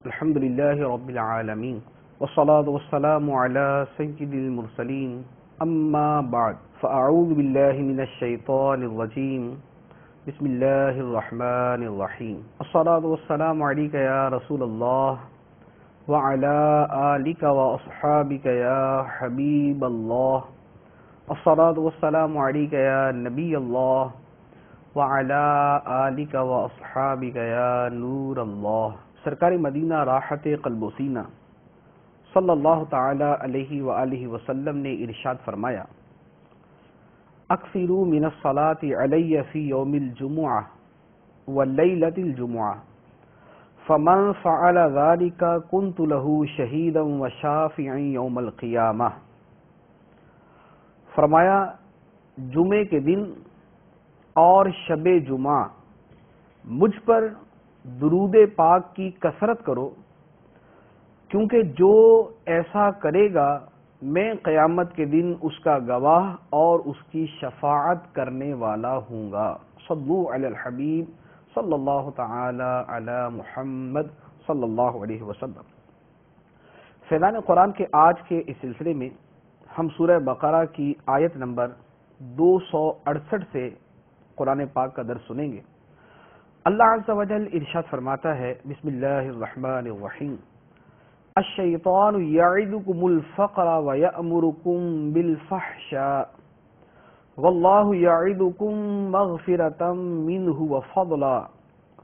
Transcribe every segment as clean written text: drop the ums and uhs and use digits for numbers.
الحمد لله رب العالمين والصلاة والسلام على سيد المرسلين أما بعد فأعوذ بالله من الشيطان الرجيم بسم الله الرحمن الرحيم الصلاة والسلام عليك يا رسول الله وعلى آلك وأصحابك يا حبيب الله الصلاة والسلام عليك يا نبي الله وعلى آلك وأصحابك يا نور الله. سرکار مدینہ راحت قلب و سینہ صلی اللہ تعالی علیہ وآلہ وسلم نے ارشاد فرمایا: اکثروا من الصلاة علی فی یوم الجمعہ واللیلۃ الجمعہ فمن فعل ذلك كنت له شہیدا وشافعا یوم القیامہ. فرمایا جمعے کے دن اور شب جمعہ مجھ پر درود پاک کی کثرت کرو، کیونکہ جو ایسا کرے گا میں قیامت کے دن اس کا گواہ اور اس کی شفاعت کرنے والا ہوں گا. صلو علی الحبیب صلی اللہ تعالی علی محمد صلی اللہ علیہ وسلم. فیضان قرآن کے آج کے اس سلسلے میں ہم سورہ بقرہ کی آیت نمبر 268 سے قرآن پاک کا درس سنیں گے. اللہ عز و جل ارشاد فرماتا ہے: بسم اللہ الرحمن الرحیم. الشیطان یعدکم الفقر ویأمرکم بالفحشاء واللہ یعدکم مغفرۃ منہ وفضلا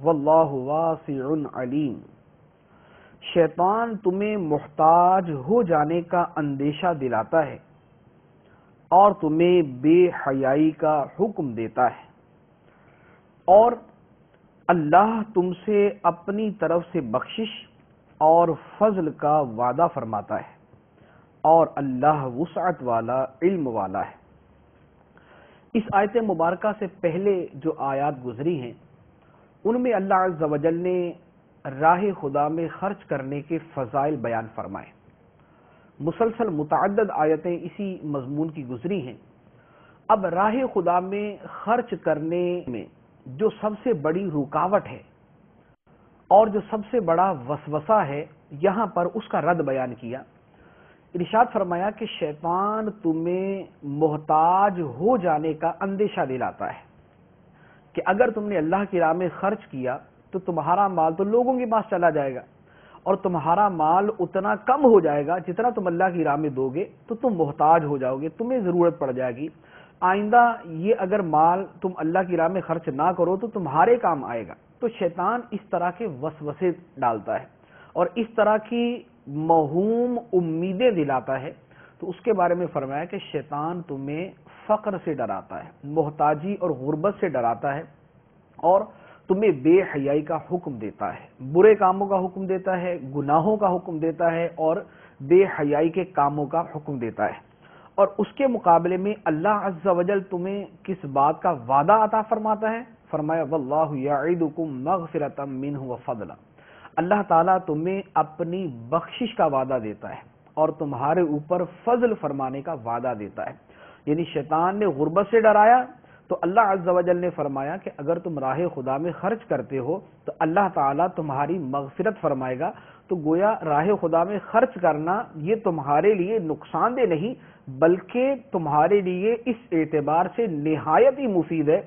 واللہ واسع علیم. شیطان تمہیں محتاج ہو جانے کا اندیشہ دلاتا ہے اور تمہیں بے حیائی کا حکم دیتا ہے، اور اللہ تم سے اپنی طرف سے بخشش اور فضل کا وعدہ فرماتا ہے، اور اللہ وسعت والا، علم والا ہے. اس آیت مبارکہ سے پہلے جو آیات گزری ہیں ان میں اللہ عز و جل نے راہ خدا میں خرچ کرنے کے فضائل بیان فرمائے. مسلسل متعدد آیتیں اسی مضمون کی گزری ہیں. اب راہ خدا میں خرچ کرنے میں جو سب سے بڑی رکاوٹ ہے اور جو سب سے بڑا وسوسہ ہے، یہاں پر اس کا رد بیان کیا. ارشاد فرمایا کہ شیطان تمہیں محتاج ہو جانے کا اندیشہ دلاتا ہے کہ اگر تم نے اللہ کی راہ میں خرچ کیا تو تمہارا مال تو لوگوں کے پاس چلا جائے گا، اور تمہارا مال اتنا کم ہو جائے گا جتنا تم اللہ کی راہ میں دو گے تو تم محتاج ہو جاؤ گے، تمہیں ضرورت پڑ جائے گی. آئندہ یہ اگر مال تم اللہ کی راہ میں خرچ نہ کرو تو تمہارے کام آئے گا. تو شیطان اس طرح کے وسوسے ڈالتا ہے اور اس طرح کی موہوم امیدیں دلاتا ہے. تو اس کے بارے میں فرمایا کہ شیطان تمہیں فقر سے ڈراتا ہے، محتاجی اور غربت سے ڈراتا ہے، اور تمہیں بے حیائی کا حکم دیتا ہے، برے کاموں کا حکم دیتا ہے، گناہوں کا حکم دیتا ہے، اور بے حیائی کے کاموں کا حکم دیتا ہے. اور اس کے مقابلے میں اللہ عز و جل تمہیں کس بات کا وعدہ عطا فرماتا ہے؟ فرمایا واللہ یعدکم مغفرۃ منہ وفضلا. اللہ تعالیٰ تمہیں اپنی بخشش کا وعدہ دیتا ہے اور تمہارے اوپر فضل فرمانے کا وعدہ دیتا ہے. یعنی شیطان نے غربت سے ڈرایا تو اللہ عز و جل نے فرمایا کہ اگر تم راہ خدا میں خرچ کرتے ہو تو اللہ تعالیٰ تمہاری مغفرت فرمائے گا. تو گویا راہ خدا میں خرچ کرنا یہ تمہارے لیے نقصان دہ نہیں بلکہ تمہارے لیے اس اعتبار سے نہایت ہی مفید ہے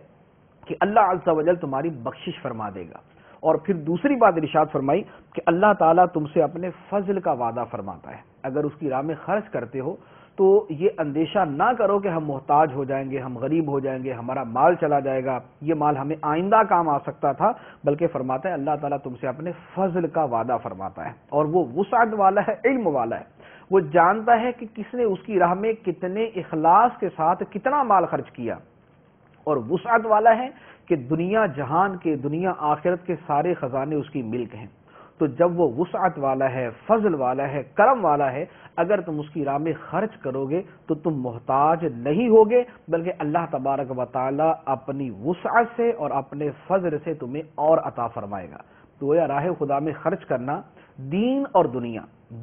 کہ اللہ عز و جل تمہاری بخشش فرما دے گا. اور پھر دوسری بات ارشاد فرمائی کہ اللہ تعالیٰ تم سے اپنے فضل کا وعدہ فرماتا ہے. اگر اس کی راہ میں خرچ کرتے ہو تو یہ اندیشہ نہ کرو کہ ہم محتاج ہو جائیں گے، ہم غریب ہو جائیں گے، ہمارا مال چلا جائے گا، یہ مال ہمیں آئندہ کام آ سکتا تھا، بلکہ فرماتا ہے اللہ تعالیٰ تم سے اپنے فضل کا وعدہ فرماتا ہے، اور وہ وسعت والا ہے، علم والا ہے. وہ جانتا ہے کہ کس نے اس کی راہ میں کتنے اخلاص کے ساتھ کتنا مال خرچ کیا، اور وسعت والا ہے کہ دنیا جہان کے، دنیا آخرت کے سارے خزانے اس کی ملک ہیں. تو جب وہ وسعت والا ہے، فضل والا ہے، کرم والا ہے، اگر تم اس کی راہ میں خرچ کرو گے تو تم محتاج نہیں ہوگے بلکہ اللہ تبارک و تعالی اپنی وسعت سے اور اپنے فضل سے تمہیں اور عطا فرمائے گا. تو یہ راہ خدا میں خرچ کرنا دین اور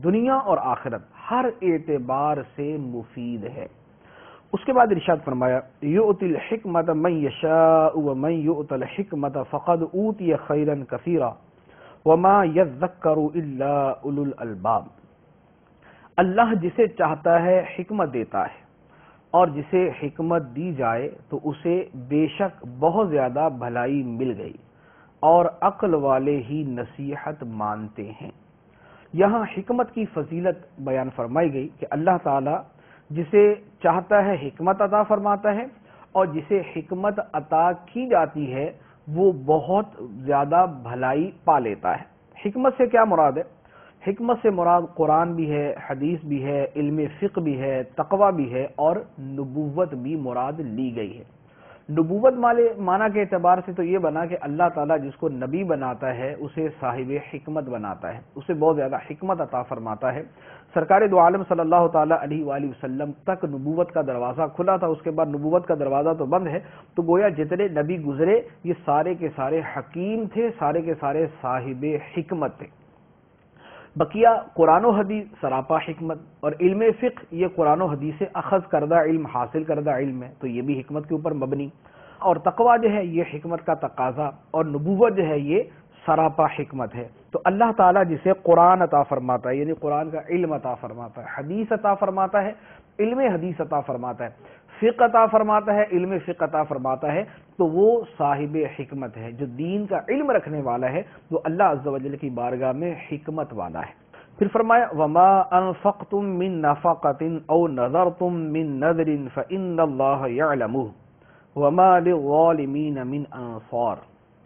دنیا اور آخرت ہر اعتبار سے مفید ہے. اس کے بعد ارشاد فرمایا یؤتی الحکمت من یشاء ومن یؤت الحکمت فقد اوتی خیرا کثیرا وما یذکر الا اولو الالباب، اللہ جسے چاہتا ہے حکمت دیتا ہے، اور جسے حکمت دی جائے تو اسے بے شک بہت زیادہ بھلائی مل گئی، اور عقل والے ہی نصیحت مانتے ہیں۔ یہاں حکمت کی فضیلت بیان فرمائی گئی کہ اللہ تعالی جسے چاہتا ہے حکمت عطا فرماتا ہے، اور جسے حکمت عطا کی جاتی ہے وہ بہت زیادہ بھلائی پا لیتا ہے۔ حکمت سے کیا مراد ہے؟ حکمت سے مراد قرآن بھی ہے، حدیث بھی ہے، علم فقہ بھی ہے، تقوی بھی ہے، اور نبوت بھی مراد لی گئی ہے۔ نبوت معنی کے اعتبار سے تو یہ بنا کہ اللہ تعالیٰ جس کو نبی بناتا ہے اسے صاحب حکمت بناتا ہے، اسے بہت زیادہ حکمت عطا فرماتا ہے۔ سرکار دو عالم صلی اللہ تعالیٰ علیہ وآلہ وسلم تک نبوت کا دروازہ کھلا تھا، اس کے بعد نبوت کا دروازہ تو بند ہے، تو گویا جتنے نبی گزرے یہ سارے کے سارے حکیم تھے، سارے کے سارے صاحب حکمت تھے۔ بقیہ قرآن و حدیث سراپا حکمت، اور علم فقہ یہ قرآن و حدیث سے اخذ کردہ علم، حاصل کردہ علم ہے، تو یہ بھی حکمت کے اوپر مبنی، اور تقوی جو ہے یہ حکمت کا تقاضا، اور نبوت جو ہے یہ سراپا حکمت ہے۔ تو اللہ تعالیٰ جسے قرآن عطا فرماتا ہے، یعنی قرآن کا علم عطا فرماتا ہے، حدیث عطا فرماتا ہے، علم حدیث عطا فرماتا ہے، فقہ عطا فرماتا ہے، علم فقہ عطا فرماتا ہے، تو وہ صاحب حکمت ہے، جو دین کا علم رکھنے والا ہے، وہ اللہ عز و جل کی بارگاہ میں حکمت والا ہے۔ پھر فرمایا وما انفقتم من نفقة او نذرتم من نذر فإن اللہ یعلمہ وما للظالمین من انصار،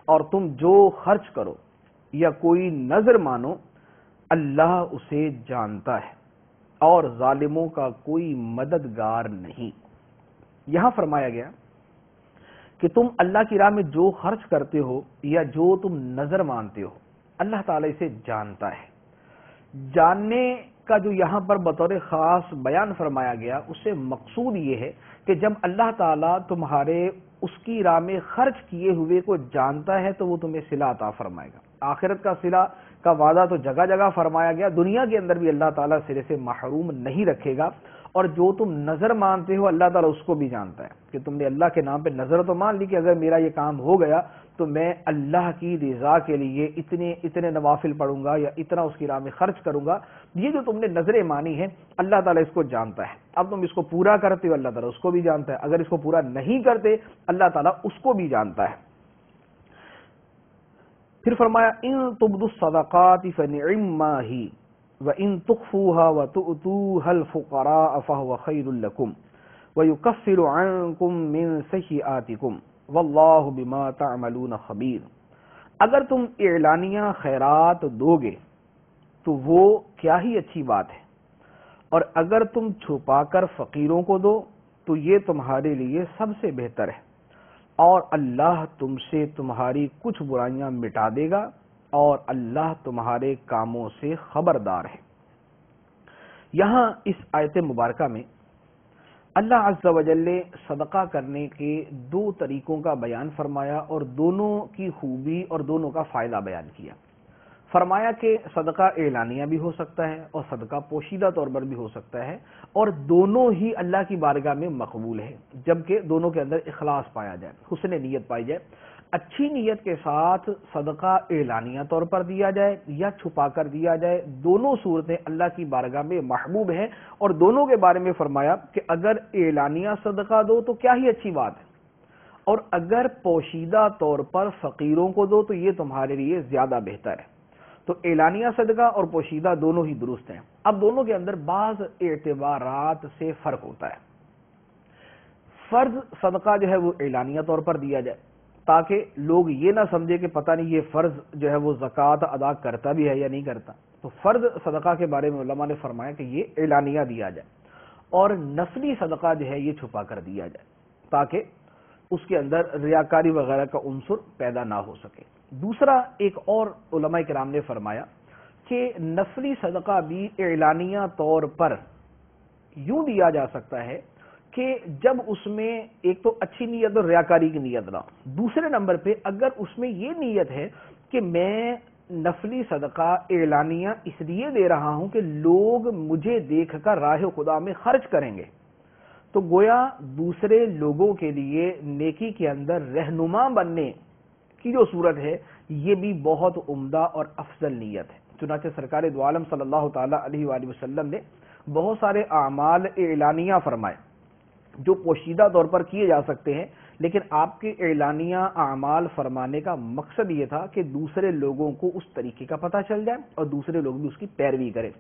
اور تم جو خرچ کرو یا کوئی نذر مانو اللہ اسے جانتا ہے، اور ظالموں کا کوئی مددگار نہیں۔ یہاں فرمایا گیا کہ تم اللہ کی راہ میں جو خرچ کرتے ہو یا جو تم نظر مانتے ہو اللہ تعالیٰ اسے جانتا ہے۔ جاننے کا جو یہاں پر بطور خاص بیان فرمایا گیا اس سے مقصود یہ ہے کہ جب اللہ تعالیٰ تمہارے اس کی راہ میں خرچ کیے ہوئے کو جانتا ہے تو وہ تمہیں صلہ عطا فرمائے گا۔ آخرت کا صلہ کا وعدہ تو جگہ جگہ فرمایا گیا، دنیا کے اندر بھی اللہ تعالیٰ صلے سے محروم نہیں رکھے گا، اور جو تم نظر مانتے ہو اللہ تعالیٰ اس کو بھی جانتا ہے کہ تم نے اللہ کے نام پہ نظر تو مان لی کہ اگر میرا یہ کام ہو گیا تو میں اللہ کی رضا کے لیے اتنے نوافل پڑھوں گا یا اتنا اس کی راہ میں خرچ کروں گا، یہ جو تم نے نظریں مانی ہیں اللہ تعالیٰ اس کو جانتا ہے۔ اب تم اس کو پورا کرتے ہو اللہ تعالیٰ اس کو بھی جانتا ہے، اگر اس کو پورا نہیں کرتے اللہ تعالیٰ اس کو بھی جانتا ہے۔ پھر فرمایا ان تبدوا الصدقات فنعما ہی وَإِن تُخْفُوهَا وَتُؤْتُوهَا الْفُقَرَاءَ فَهُوَ خَيْرٌ لَكُمْ وَيُكَفِّرُ عَنْكُمْ مِنْ سَيِّئَاتِكُمْ وَاللَّهُ بِمَا تَعْمَلُونَ خَبِيرٌ، اگر تم اعلانیہ خیرات دو گے تو وہ کیا ہی اچھی بات ہے، اور اگر تم چھپا کر فقیروں کو دو تو یہ تمہارے لیے سب سے بہتر ہے، اور اللہ تم سے تمہاری کچھ برائیاں مٹا دے گا، اور اللہ تمہارے کاموں سے خبردار ہے۔ یہاں اس آیت مبارکہ میں اللہ عز و جل نے صدقہ کرنے کے دو طریقوں کا بیان فرمایا، اور دونوں کی خوبی اور دونوں کا فائدہ بیان کیا۔ فرمایا کہ صدقہ اعلانیہ بھی ہو سکتا ہے اور صدقہ پوشیدہ طور پر بھی ہو سکتا ہے، اور دونوں ہی اللہ کی بارگاہ میں مقبول ہے، جبکہ دونوں کے اندر اخلاص پایا جائے، حسن نیت پائی جائے۔ اچھی نیت کے ساتھ صدقہ اعلانیہ طور پر دیا جائے یا چھپا کر دیا جائے، دونوں صورتیں اللہ کی بارگاہ میں محبوب ہیں، اور دونوں کے بارے میں فرمایا کہ اگر اعلانیہ صدقہ دو تو کیا ہی اچھی بات ہے، اور اگر پوشیدہ طور پر فقیروں کو دو تو یہ تمہارے لیے زیادہ بہتر ہے۔ تو اعلانیہ صدقہ اور پوشیدہ دونوں ہی درست ہیں۔ اب دونوں کے اندر بعض اعتبارات سے فرق ہوتا ہے۔ فرض صدقہ جو ہے وہ اعلانیہ طور پر دیا جائے تاکہ لوگ یہ نہ سمجھے کہ پتہ نہیں یہ فرض جو ہے وہ زکوٰۃ ادا کرتا بھی ہے یا نہیں کرتا، تو فرض صدقہ کے بارے میں علماء نے فرمایا کہ یہ اعلانیہ دیا جائے، اور نفلی صدقہ جو ہے یہ چھپا کر دیا جائے تاکہ اس کے اندر ریاکاری وغیرہ کا عنصر پیدا نہ ہو سکے۔ دوسرا ایک اور علماء کرام نے فرمایا کہ نفلی صدقہ بھی اعلانیہ طور پر یوں دیا جا سکتا ہے کہ جب اس میں ایک تو اچھی نیت اور ریاکاری کی نیت نہ ہو، دوسرے نمبر پہ اگر اس میں یہ نیت ہے کہ میں نفلی صدقہ اعلانیہ اس لیے دے رہا ہوں کہ لوگ مجھے دیکھ کر راہ خدا میں خرچ کریں گے، تو گویا دوسرے لوگوں کے لیے نیکی کے اندر رہنما بننے کی جو صورت ہے یہ بھی بہت عمدہ اور افضل نیت ہے۔ چنانچہ سرکار دو عالم صلی اللہ تعالی علیہ وآلہ وسلم نے بہت سارے اعمال اعلانیہ فرمائے جو پوشیدہ طور پر کیے جا سکتے ہیں، لیکن آپ کے اعلانیہ اعمال فرمانے کا مقصد یہ تھا کہ دوسرے لوگوں کو اس طریقے کا پتہ چل جائے اور دوسرے لوگ بھی اس کی پیروی کریں۔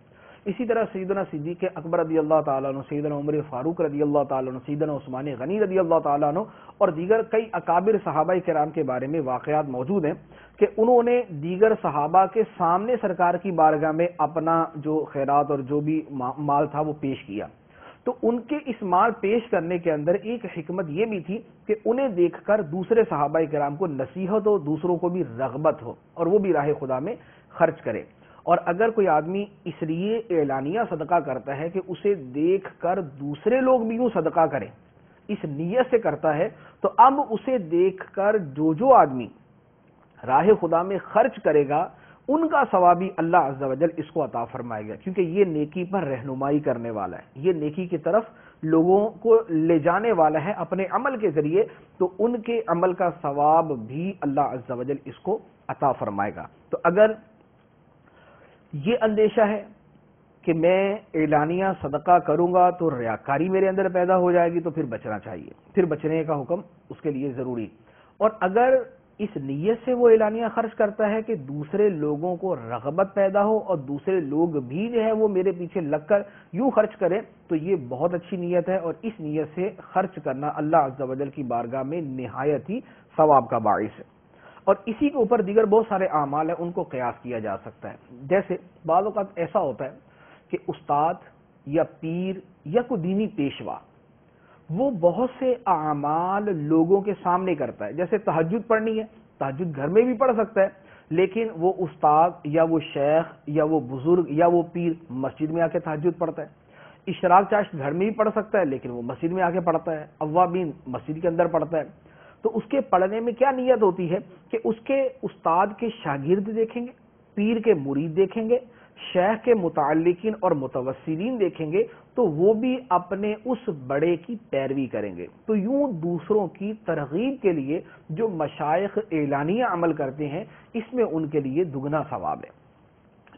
اسی طرح سیدنا صدیق اکبر رضی اللہ تعالیٰ عنہ، سیدنا عمر فاروق رضی اللہ تعالیٰ عنہ، سیدنا عثمان غنی رضی اللہ تعالیٰ عنہ اور دیگر کئی اکابر صحابہ کرام کے بارے میں واقعات موجود ہیں کہ انہوں نے دیگر صحابہ کے سامنے سرکار کی بارگاہ میں اپنا جو خیرات اور جو بھی مال تھا وہ پیش کیا۔ تو ان کے اس مال پیش کرنے کے اندر ایک حکمت یہ بھی تھی کہ انہیں دیکھ کر دوسرے صحابہ کرام کو نصیحت ہو، دوسروں کو بھی رغبت ہو اور وہ بھی راہ خدا میں خرچ کرے۔ اور اگر کوئی آدمی اس لیے اعلانیہ صدقہ کرتا ہے کہ اسے دیکھ کر دوسرے لوگ بھی یوں صدقہ کریں، اس نیت سے کرتا ہے، تو اب اسے دیکھ کر جو آدمی راہ خدا میں خرچ کرے گا ان کا ثواب بھی اللہ عز و جل اس کو عطا فرمائے گا، کیونکہ یہ نیکی پر رہنمائی کرنے والا ہے، یہ نیکی کی طرف لوگوں کو لے جانے والا ہے اپنے عمل کے ذریعے، تو ان کے عمل کا ثواب بھی اللہ عز و جل اس کو عطا فرمائے گا۔ تو اگر یہ اندیشہ ہے کہ میں اعلانیہ صدقہ کروں گا تو ریاکاری میرے اندر پیدا ہو جائے گی، تو پھر بچنا چاہیے، پھر بچنے کا حکم اس کے لیے ضروری۔ اور اگر اس نیت سے وہ اعلانیہ خرچ کرتا ہے کہ دوسرے لوگوں کو رغبت پیدا ہو اور دوسرے لوگ بھی جو ہے وہ میرے پیچھے لگ کر یوں خرچ کریں، تو یہ بہت اچھی نیت ہے، اور اس نیت سے خرچ کرنا اللہ عز و جل کی بارگاہ میں نہایت ہی ثواب کا باعث ہے۔ اور اسی کے اوپر دیگر بہت سارے اعمال ہیں، ان کو قیاس کیا جا سکتا ہے۔ جیسے بعض اوقات ایسا ہوتا ہے کہ استاد یا پیر یا کوئی دینی پیشوا وہ بہت سے اعمال لوگوں کے سامنے کرتا ہے، جیسے تہجد پڑھنی ہے، تہجد گھر میں بھی پڑھ سکتا ہے، لیکن وہ استاد یا وہ شیخ یا وہ بزرگ یا وہ پیر مسجد میں آ کے تہجد پڑھتا ہے۔ اشراق چاشت گھر میں بھی پڑھ سکتا ہے، لیکن وہ مسجد میں آ کے پڑھتا ہے، اوابین مسجد کے اندر پڑھتا ہے۔ تو اس کے پڑھنے میں کیا نیت ہوتی ہے کہ اس کے استاد کے شاگرد دیکھیں گے، پیر کے مرید دیکھیں گے، شیخ کے متعلقین اور متوسلین دیکھیں گے، تو وہ بھی اپنے اس بڑے کی پیروی کریں گے۔ تو یوں دوسروں کی ترغیب کے لیے جو مشائخ اعلانیہ عمل کرتے ہیں، اس میں ان کے لیے دگنا ثواب ہے۔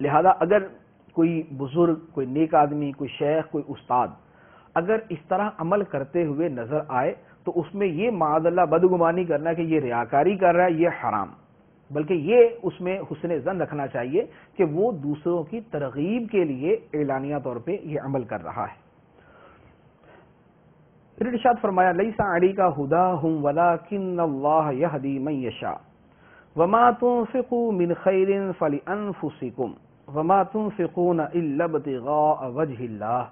لہذا اگر کوئی بزرگ، کوئی نیک آدمی، کوئی شیخ، کوئی استاد اگر اس طرح عمل کرتے ہوئے نظر آئے تو اس میں یہ معاذ اللہ بدگمانی کرنا کہ یہ ریاکاری کر رہا ہے، یہ حرام، بلکہ یہ اس میں حسن ظن رکھنا چاہیے کہ وہ دوسروں کی ترغیب کے لیے اعلانیہ طور پہ یہ عمل کر رہا ہے۔ پھر ارشاد فرمایا لیس علیک ھداھم ولکن اللہ یہدی من یشاء وما تنفقوا من خیر فلانفسکم وما تنفقون الا ابتغاء وجہ اللہ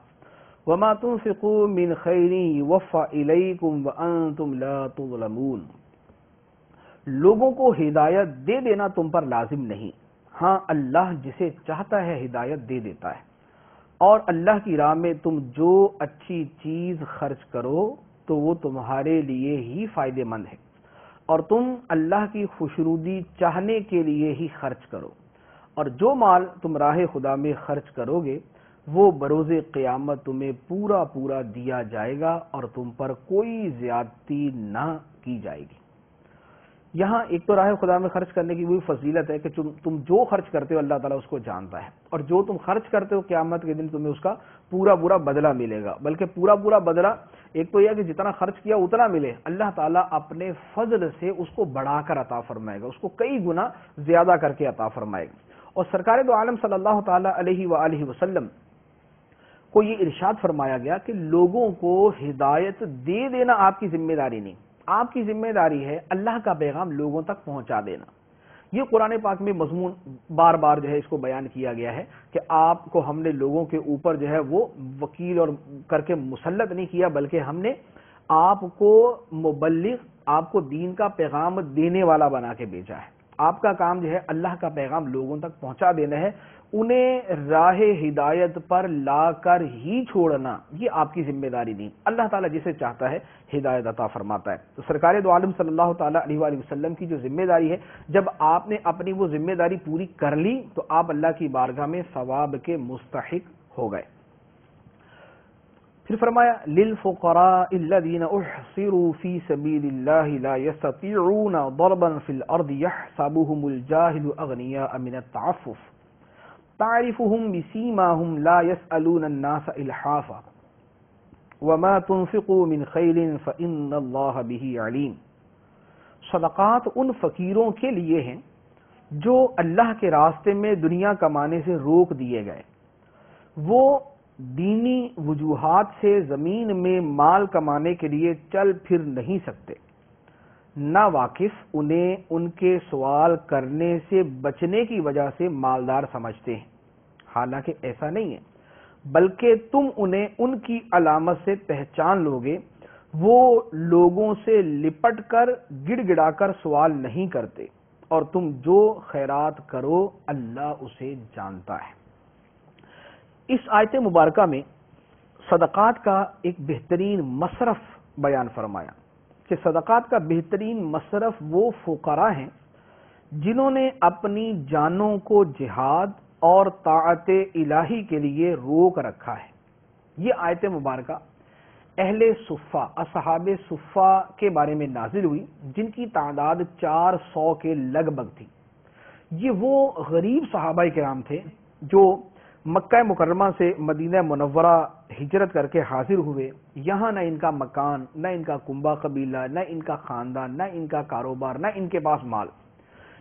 وما تنفقوا من خیر یوفى الیکم وانتم لا تظلمون۔ لوگوں کو ہدایت دے دینا تم پر لازم نہیں، ہاں اللہ جسے چاہتا ہے ہدایت دے دیتا ہے، اور اللہ کی راہ میں تم جو اچھی چیز خرچ کرو تو وہ تمہارے لیے ہی فائدہ مند ہے، اور تم اللہ کی خوشنودی چاہنے کے لیے ہی خرچ کرو، اور جو مال تم راہ خدا میں خرچ کرو گے وہ بروز قیامت تمہیں پورا پورا دیا جائے گا اور تم پر کوئی زیادتی نہ کی جائے گی۔ یہاں ایک تو راہ خدا میں خرچ کرنے کی وہی فضیلت ہے کہ تم جو خرچ کرتے ہو اللہ تعالیٰ اس کو جانتا ہے، اور جو تم خرچ کرتے ہو قیامت کے دن تمہیں اس کا پورا پورا بدلہ ملے گا، بلکہ پورا پورا بدلہ ایک تو یہ کہ جتنا خرچ کیا اتنا ملے، اللہ تعالیٰ اپنے فضل سے اس کو بڑھا کر عطا فرمائے گا، اس کو کئی گنا زیادہ کر کے عطا فرمائے گا۔ اور سرکار دو عالم صلی اللہ تعالیٰ علیہ وآلہ وسلم کو یہ ارشاد فرمایا گیا کہ لوگوں کو ہدایت دے دینا آپ کی ذمہ داری نہیں، آپ کی ذمہ داری ہے اللہ کا پیغام لوگوں تک پہنچا دینا۔ یہ قرآن پاک میں مضمون بار بار جو ہے اس کو بیان کیا گیا ہے کہ آپ کو ہم نے لوگوں کے اوپر جو ہے وہ وکیل اور کر کے مسلط نہیں کیا، بلکہ ہم نے آپ کو مبلغ، آپ کو دین کا پیغام دینے والا بنا کے بھیجا ہے۔ آپ کا کام جو ہے اللہ کا پیغام لوگوں تک پہنچا دینا ہے، انہیں راہ ہدایت پر لا کر ہی چھوڑنا یہ آپ کی ذمہ داری نہیں، اللہ تعالیٰ جسے چاہتا ہے ہدایت عطا فرماتا ہے۔ تو سرکار دو عالم صلی اللہ تعالیٰ علیہ وآلہ وسلم کی جو ذمہ داری ہے، جب آپ نے اپنی وہ ذمہ داری پوری کر لی تو آپ اللہ کی بارگاہ میں ثواب کے مستحق ہو گئے۔ پھر فرمایا للفقراء الذین احصروا فی سبیل اللہ لا یستطیعون ضربا فی الارض یحسبهم الجاہل اغنیاء من التعفف تعرفهم بسیماهم لا يسألون الناس الحافا وما تنفقوا من خیر فإن اللہ به علیم۔ صدقات ان فقیروں کے لیے ہیں جو اللہ کے راستے میں دنیا کمانے سے روک دیے گئے، وہ دینی وجوہات سے زمین میں مال کمانے کے لیے چل پھر نہیں سکتے، نہ واقف انہیں ان کے سوال کرنے سے بچنے کی وجہ سے مالدار سمجھتے ہیں، حالانکہ ایسا نہیں ہے، بلکہ تم انہیں ان کی علامت سے پہچان لوگے، وہ لوگوں سے لپٹ کر گڑ گڑا کر سوال نہیں کرتے، اور تم جو خیرات کرو اللہ اسے جانتا ہے۔ اس آیت مبارکہ میں صدقات کا ایک بہترین مصرف بیان فرمایا کہ صدقات کا بہترین مصرف وہ فقراء ہیں جنہوں نے اپنی جانوں کو جہاد اور طاعت الہی کے لیے روک رکھا ہے۔ یہ آیت مبارکہ اہل صفہ، اصحاب صفہ کے بارے میں نازل ہوئی، جن کی تعداد 400 کے لگ بھگ تھی۔ یہ وہ غریب صحابہ کرام تھے جو مکہ مکرمہ سے مدینہ منورہ ہجرت کر کے حاضر ہوئے۔ یہاں نہ ان کا مکان، نہ ان کا کنبہ قبیلہ، نہ ان کا خاندان، نہ ان کا کاروبار، نہ ان کے پاس مال،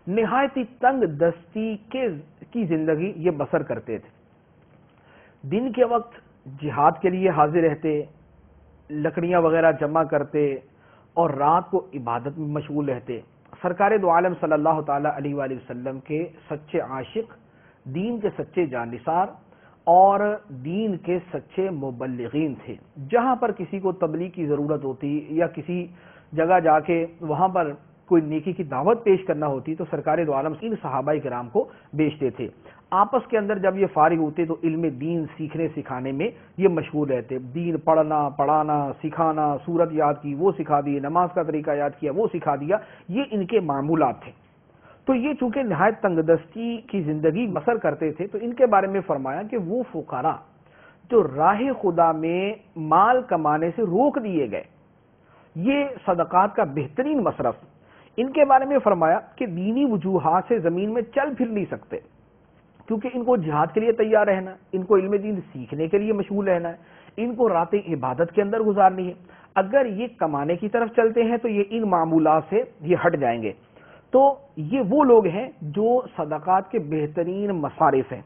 نہایت تنگ دستی کی زندگی یہ بسر کرتے تھے۔ دن کے وقت جہاد کے لیے حاضر رہتے، لکڑیاں وغیرہ جمع کرتے، اور رات کو عبادت میں مشغول رہتے۔ سرکار دو عالم صلی اللہ تعالی علیہ وآلہ وسلم کے سچے عاشق، دین کے سچے جانثار اور دین کے سچے مبلغین تھے۔ جہاں پر کسی کو تبلیغ کی ضرورت ہوتی یا کسی جگہ جا کے وہاں پر کوئی نیکی کی دعوت پیش کرنا ہوتی تو سرکار دو عالم ان صحابہ کرام کو بھیجتے تھے۔ آپس کے اندر جب یہ فارغ ہوتے تو علم دین سیکھنے سکھانے میں یہ مشغول رہتے، دین پڑھنا، پڑھانا، سکھانا، سورت یاد کی وہ سکھا دی، نماز کا طریقہ یاد کیا وہ سکھا دیا، یہ ان کے معمولات تھے۔ تو یہ چونکہ نہایت تنگ دستی کی زندگی بسر کرتے تھے تو ان کے بارے میں فرمایا کہ وہ فقراء جو راہ خدا میں مال کمانے سے روک دیے گئے، یہ صدقات کا بہترین مصرف، ان کے بارے میں فرمایا کہ دینی وجوہات سے زمین میں چل پھر نہیں سکتے، کیونکہ ان کو جہاد کے لیے تیار رہنا ہے، ان کو علم دین سیکھنے کے لیے مشغول رہنا ہے، ان کو راتیں عبادت کے اندر گزارنی ہے۔ اگر یہ کمانے کی طرف چلتے ہیں تو یہ ان معمولات سے یہ ہٹ جائیں گے۔ تو یہ وہ لوگ ہیں جو صدقات کے بہترین مصارف ہیں۔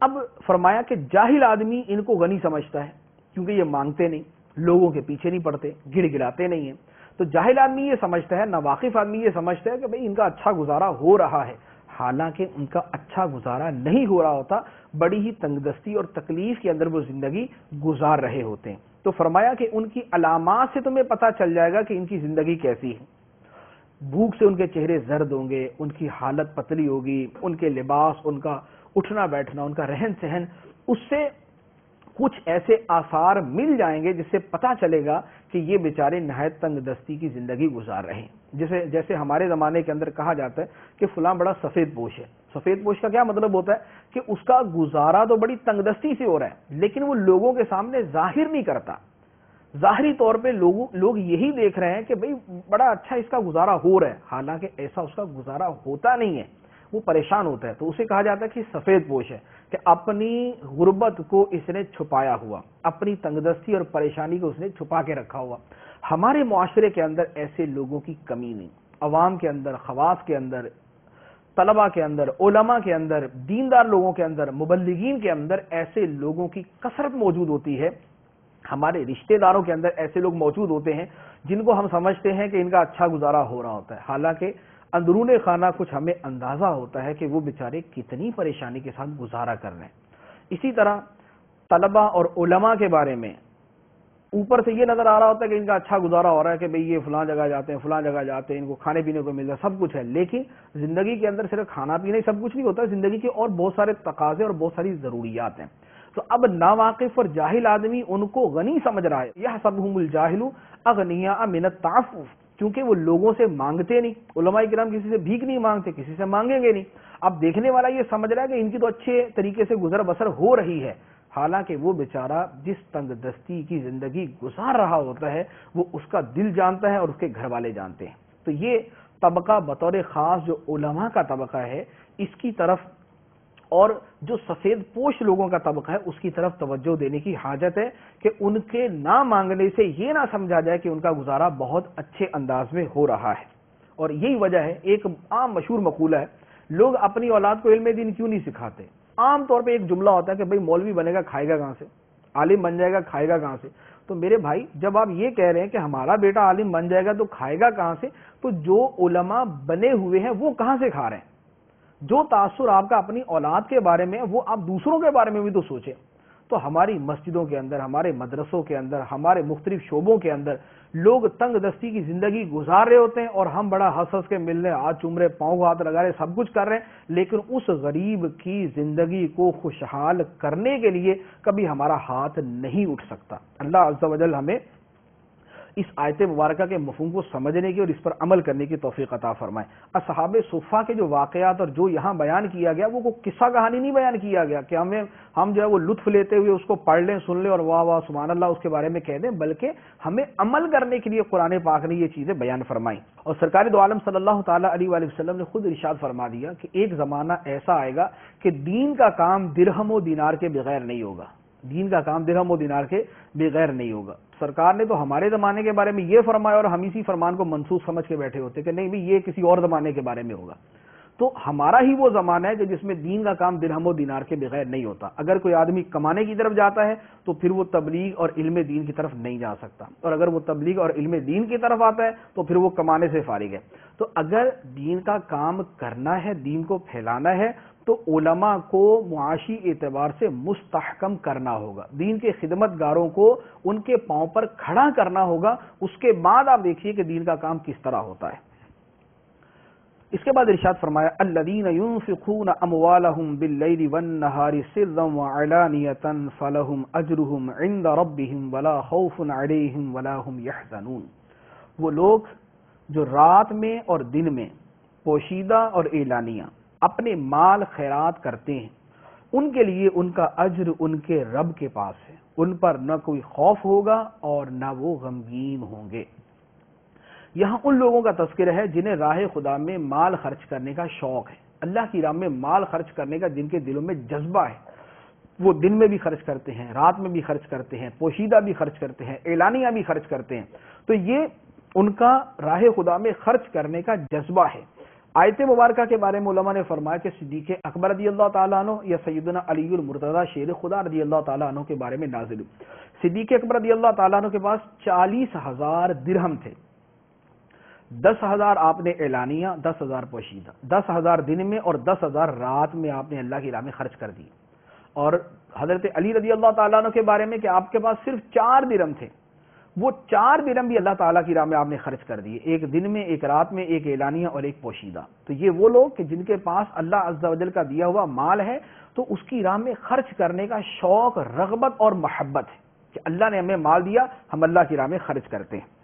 اب فرمایا کہ جاہل آدمی ان کو غنی سمجھتا ہے، کیونکہ یہ مانگتے نہیں، لوگوں کے پیچھے نہیں پڑتے، گڑ گڑاتے نہیں ہیں، تو جاہل آدمی یہ سمجھتا ہے، ناواقف آدمی یہ سمجھتا ہے کہ بھئی ان کا اچھا گزارا ہو رہا ہے، حالانکہ ان کا اچھا گزارا نہیں ہو رہا ہوتا، بڑی ہی تنگ دستی اور تکلیف کے اندر وہ زندگی گزار رہے ہوتے ہیں۔ تو فرمایا کہ ان کی علامات سے تمہیں پتہ چل جائے گا کہ ان کی زندگی کیسی ہے۔ بھوک سے ان کے چہرے زرد ہوں گے، ان کی حالت پتلی ہوگی، ان کے لباس، ان کا اٹھنا بیٹھنا، ان کا رہن سہن، اس سے کچھ ایسے آثار مل جائیں گے جس سے پتہ چلے گا کہ یہ بیچارے نہایت تنگ دستی کی زندگی گزار رہے ہیں۔ جیسے ہمارے زمانے کے اندر کہا جاتا ہے کہ فلاں بڑا سفید پوش ہے۔ سفید پوش کا کیا مطلب ہوتا ہے کہ اس کا گزارا تو بڑی تنگ دستی سے ہو رہا ہے، لیکن وہ لوگوں کے سامنے ظاہر نہیں کرتا۔ ظاہری طور پہ لوگ یہی دیکھ رہے ہیں کہ بھئی بڑا اچھا اس کا گزارا ہو رہا ہے، حالانکہ ایسا اس کا گزارا ہوتا نہیں ہے، وہ پریشان ہوتا ہے۔ تو اسے کہا جاتا ہے کہ سفید پوش ہے، کہ اپنی غربت کو اس نے چھپایا ہوا، اپنی تنگ دستی اور پریشانی کو اس نے چھپا کے رکھا ہوا۔ ہمارے معاشرے کے اندر ایسے لوگوں کی کمی نہیں، عوام کے اندر، خواص کے اندر، طلباء کے اندر، علماء کے اندر، دیندار لوگوں کے اندر، مبلغین کے اندر ایسے لوگوں کی کثرت موجود ہوتی ہے۔ ہمارے رشتہ داروں کے اندر ایسے لوگ موجود ہوتے ہیں جن کو ہم سمجھتے ہیں کہ ان کا اچھا گزارا ہو رہا ہوتا ہے، حالانکہ اندرون خانہ کچھ ہمیں اندازہ ہوتا ہے کہ وہ بیچارے کتنی پریشانی کے ساتھ گزارا کر رہے ہیں۔ اسی طرح طلباء اور علماء کے بارے میں اوپر سے یہ نظر آ رہا ہوتا ہے کہ ان کا اچھا گزارا ہو رہا ہے، کہ بھئی یہ فلاں جگہ جاتے ہیں، فلاں جگہ جاتے ہیں، ان کو کھانے پینے کو ملتا ہے، سب کچھ ہے، لیکن زندگی کے اندر صرف کھانا پینا ہی سب کچھ نہیں ہوتا، زندگی کے اور بہت سارے تقاضے اور بہت ساری ضروریات ہیں۔ تو اب ناواقف اور جاہل آدمی ان کو غنی سمجھ رہا ہے، یحسبهم الجاہل اغنیاء من التعفف، کیونکہ وہ لوگوں سے مانگتے نہیں، علماء کرام کسی سے بھیک نہیں مانگتے، کسی سے مانگیں گے نہیں۔ اب دیکھنے والا یہ سمجھ رہا ہے کہ ان کی تو اچھے طریقے سے گزر بسر ہو رہی ہے، حالانکہ وہ بیچارہ جس تنگ دستی کی زندگی گزار رہا ہوتا ہے وہ اس کا دل جانتا ہے اور اس کے گھر والے جانتے ہیں۔ تو یہ طبقہ بطور خاص جو علماء کا طبقہ ہے اس کی طرف اور جو سفید پوش لوگوں کا طبقہ ہے اس کی طرف توجہ دینے کی حاجت ہے کہ ان کے نہ مانگنے سے یہ نہ سمجھا جائے کہ ان کا گزارا بہت اچھے انداز میں ہو رہا ہے۔ اور یہی وجہ ہے، ایک عام مشہور مقولہ ہے، لوگ اپنی اولاد کو علم دین کیوں نہیں سکھاتے؟ عام طور پہ ایک جملہ ہوتا ہے کہ بھئی مولوی بنے گا کھائے گا کہاں سے، عالم بن جائے گا کھائے گا کہاں سے۔ تو میرے بھائی جب آپ یہ کہہ رہے ہیں کہ ہمارا بیٹا عالم بن جائے گا تو کھائے گا کہاں سے، تو جو علماء بنے ہوئے ہیں وہ کہاں سے کھا رہے ہیں؟ جو تاثر آپ کا اپنی اولاد کے بارے میں وہ آپ دوسروں کے بارے میں بھی تو سوچیں۔ تو ہماری مسجدوں کے اندر، ہمارے مدرسوں کے اندر، ہمارے مختلف شعبوں کے اندر لوگ تنگ دستی کی زندگی گزار رہے ہوتے ہیں اور ہم بڑا ہنس ہنس کے مل رہے، ہاتھ چوم رہے، پاؤں کو ہاتھ لگا رہے، سب کچھ کر رہے ہیں، لیکن اس غریب کی زندگی کو خوشحال کرنے کے لیے کبھی ہمارا ہاتھ نہیں اٹھ سکتا۔ اللہ عز و جل ہمیں اس آیت مبارکہ کے مفہوم کو سمجھنے کی اور اس پر عمل کرنے کی توفیق عطا فرمائے۔ اصحاب صفہ کے جو واقعات اور جو یہاں بیان کیا گیا وہ کوئی قصہ کہانی نہیں بیان کیا گیا کہ ہم جو ہے وہ لطف لیتے ہوئے اس کو پڑھ لیں، سن لیں اور واہ واہ سبحان اللہ اس کے بارے میں کہہ دیں، بلکہ ہمیں عمل کرنے کے لیے قرآن پاک نے یہ چیزیں بیان فرمائیں۔ اور سرکار دو عالم صلی اللہ تعالیٰ علیہ وآلہ وسلم نے خود ارشاد فرما دیا کہ ایک زمانہ ایسا آئے گا کہ دین کا کام درہم و دینار کے بغیر نہیں ہوگا، دین کا کام درہم و دینار کے بغیر نہیں ہوگا۔ سرکار نے تو ہمارے زمانے کے بارے میں یہ فرمایا اور ہم اسی فرمان کو منسوخ سمجھ کے بیٹھے ہوتے کہ نہیں بھی یہ کسی اور زمانے کے بارے میں ہوگا۔ تو ہمارا ہی وہ زمانہ ہے کہ جس میں دین کا کام درہم و دینار کے بغیر نہیں ہوتا۔ اگر کوئی آدمی کمانے کی طرف جاتا ہے تو پھر وہ تبلیغ اور علم دین کی طرف نہیں جا سکتا، اور اگر وہ تبلیغ اور علم دین کی طرف آتا ہے تو پھر وہ کمانے سے فارغ ہے۔ تو اگر دین کا کام کرنا ہے، دین کو پھیلانا ہے، تو علماء کو معاشی اعتبار سے مستحکم کرنا ہوگا، دین کے خدمت گاروں کو ان کے پاؤں پر کھڑا کرنا ہوگا۔ اس کے بعد آپ دیکھیے کہ دین کا کام کس طرح ہوتا ہے۔ اس کے بعد ارشاد فرمایا الذین ينفقون اموالهم باللیل والنہار سرا وعلانیۃ فلہم اجرہم عند ربہم ولا خوف علیہم ولا هم یحزنون۔ وہ لوگ جو رات میں اور دن میں پوشیدہ اور اعلانیہ اپنے مال خیرات کرتے ہیں، ان کے لیے ان کا اجر ان کے رب کے پاس ہے، ان پر نہ کوئی خوف ہوگا اور نہ وہ غمگین ہوں گے۔ یہاں ان لوگوں کا تذکرہ ہے جنہیں راہ خدا میں مال خرچ کرنے کا شوق ہے، اللہ کی راہ میں مال خرچ کرنے کا جن کے دلوں میں جذبہ ہے، وہ دن میں بھی خرچ کرتے ہیں، رات میں بھی خرچ کرتے ہیں، پوشیدہ بھی خرچ کرتے ہیں، اعلانیہ بھی خرچ کرتے ہیں۔ تو یہ ان کا راہ خدا میں خرچ کرنے کا جذبہ ہے۔ آیت مبارکہ کے بارے میں علماء نے فرمایا کہ صدیق اکبر رضی اللہ تعالیٰ عنہ یا سیدنا علی المرتضیٰ شیر خدا رضی اللہ تعالیٰ عنہ کے بارے میں نازل ہوئی۔ صدیق اکبر رضی اللہ تعالیٰ عنہ کے پاس 40,000 درہم تھے، 10,000 آپ نے اعلانیہ، 10,000 پوشیدہ، 10,000 دن میں اور 10,000 رات میں آپ نے اللہ کی راہ میں خرچ کر دی۔ اور حضرت علی رضی اللہ تعالیٰ عنہ کے بارے میں کہ آپ کے پاس صرف 4 درہم تھے، وہ 4 درہم بھی اللہ تعالیٰ کی راہ میں آپ نے خرچ کر دیے، ایک دن میں، ایک رات میں، ایک اعلانیہ اور ایک پوشیدہ۔ تو یہ وہ لوگ کہ جن کے پاس اللہ عز و جل کا دیا ہوا مال ہے تو اس کی راہ میں خرچ کرنے کا شوق، رغبت اور محبت ہے کہ اللہ نے ہمیں مال دیا، ہم اللہ کی راہ میں خرچ کرتے ہیں۔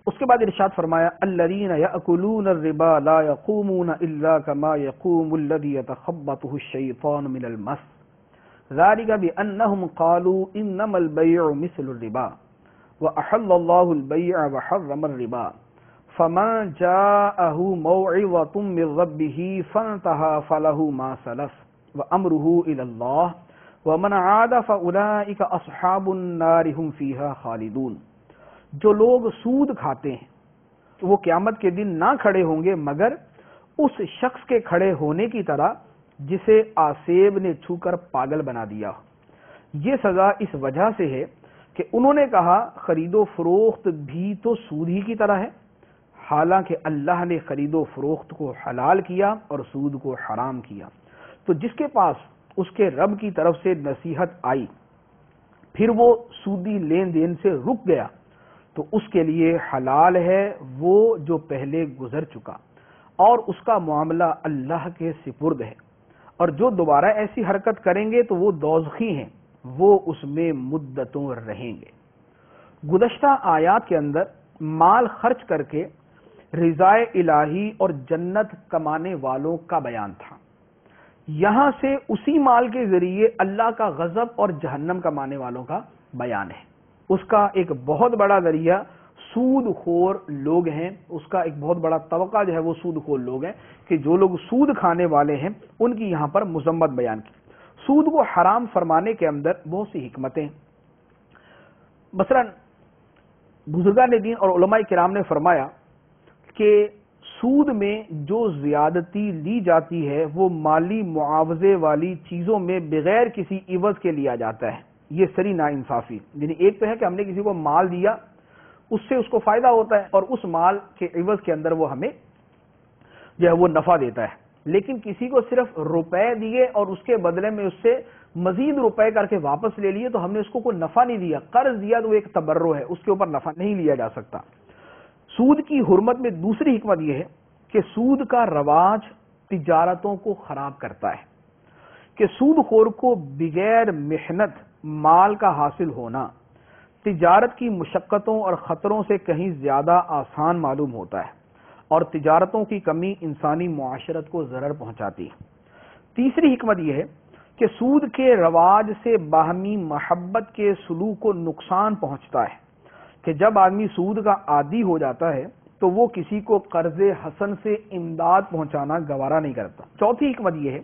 اس کے بعد ارشاد فرمایا الذین یأکلون الربا لا یقومون الا کما یقوم الذی یتخبطہ الشیطان من المس ذلك بأنهم قالوا انما البيع مثل الربا واحل الله البيع وحرم الربا فمن جاءه موعظة من ربه فانتهى فله ما سلف وامره الى الله ومن عاد فاولئك اصحاب النار هم فيها خالدون۔ جو لوگ سود کھاتے ہیں وہ قیامت کے دن نہ کھڑے ہوں گے مگر اس شخص کے کھڑے ہونے کی طرح جسے آسیب نے چھو کر پاگل بنا دیا۔ یہ سزا اس وجہ سے ہے کہ انہوں نے کہا خرید و فروخت بھی تو سود ہی کی طرح ہے، حالانکہ اللہ نے خرید و فروخت کو حلال کیا اور سود کو حرام کیا۔ تو جس کے پاس اس کے رب کی طرف سے نصیحت آئی پھر وہ سودی لین دین سے رک گیا تو اس کے لیے حلال ہے وہ جو پہلے گزر چکا، اور اس کا معاملہ اللہ کے سپرد ہے، اور جو دوبارہ ایسی حرکت کریں گے تو وہ دوزخی ہیں، وہ اس میں مدتوں رہیں گے۔ گزشتہ آیات کے اندر مال خرچ کر کے رضائے الہی اور جنت کمانے والوں کا بیان تھا۔ یہاں سے اسی مال کے ذریعے اللہ کا غضب اور جہنم کمانے والوں کا بیان ہے۔ اس کا ایک بہت بڑا ذریعہ سود خور لوگ ہیں، اس کا ایک بہت بڑا طبقہ جو ہے وہ سود خور لوگ ہیں، کہ جو لوگ سود کھانے والے ہیں ان کی یہاں پر مذمت بیان کی۔ سود کو حرام فرمانے کے اندر بہت سی حکمتیں ہیں۔ مثلا بزرگان دین اور علماء کرام نے فرمایا کہ سود میں جو زیادتی لی جاتی ہے وہ مالی معاوضے والی چیزوں میں بغیر کسی عوض کے لیا جاتا ہے، یہ سری ناانصافی۔ یعنی ایک تو ہے کہ ہم نے کسی کو مال دیا، اس سے اس کو فائدہ ہوتا ہے اور اس مال کے عوض کے اندر وہ ہمیں جو ہے وہ نفع دیتا ہے، لیکن کسی کو صرف روپے دیے اور اس کے بدلے میں اس سے مزید روپے کر کے واپس لے لیے تو ہم نے اس کو کوئی نفع نہیں دیا، قرض دیا تو وہ ایک تبرع ہے، اس کے اوپر نفع نہیں لیا جا سکتا۔ سود کی حرمت میں دوسری حکمت یہ ہے کہ سود کا رواج تجارتوں کو خراب کرتا ہے، کہ سود خور کو بغیر محنت مال کا حاصل ہونا تجارت کی مشقتوں اور خطروں سے کہیں زیادہ آسان معلوم ہوتا ہے، اور تجارتوں کی کمی انسانی معاشرت کو ضرر پہنچاتی ہے۔ تیسری حکمت یہ ہے کہ سود کے رواج سے باہمی محبت کے سلوک کو نقصان پہنچتا ہے، کہ جب آدمی سود کا عادی ہو جاتا ہے تو وہ کسی کو قرض حسن سے امداد پہنچانا گوارا نہیں کرتا۔ چوتھی حکمت یہ ہے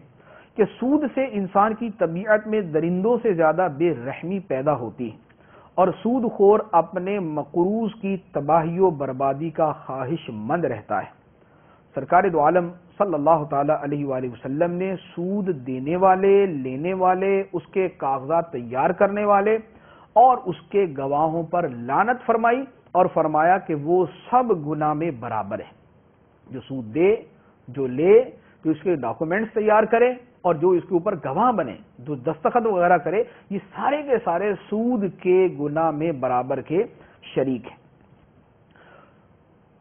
کہ سود سے انسان کی طبیعت میں درندوں سے زیادہ بے رحمی پیدا ہوتی ہے، اور سود خور اپنے مقروض کی تباہی و بربادی کا خواہش مند رہتا ہے۔ سرکار دو عالم صلی اللہ تعالی علیہ وآلہ وسلم نے سود دینے والے، لینے والے، اس کے کاغذات تیار کرنے والے اور اس کے گواہوں پر لعنت فرمائی اور فرمایا کہ وہ سب گناہ میں برابر ہے۔ جو سود دے، جو لے، جو اس کے ڈاکومنٹس تیار کرے اور جو اس کے اوپر گواہ بنے، جو دستخط وغیرہ کرے، یہ سارے کے سارے سود کے گناہ میں برابر کے شریک ہیں۔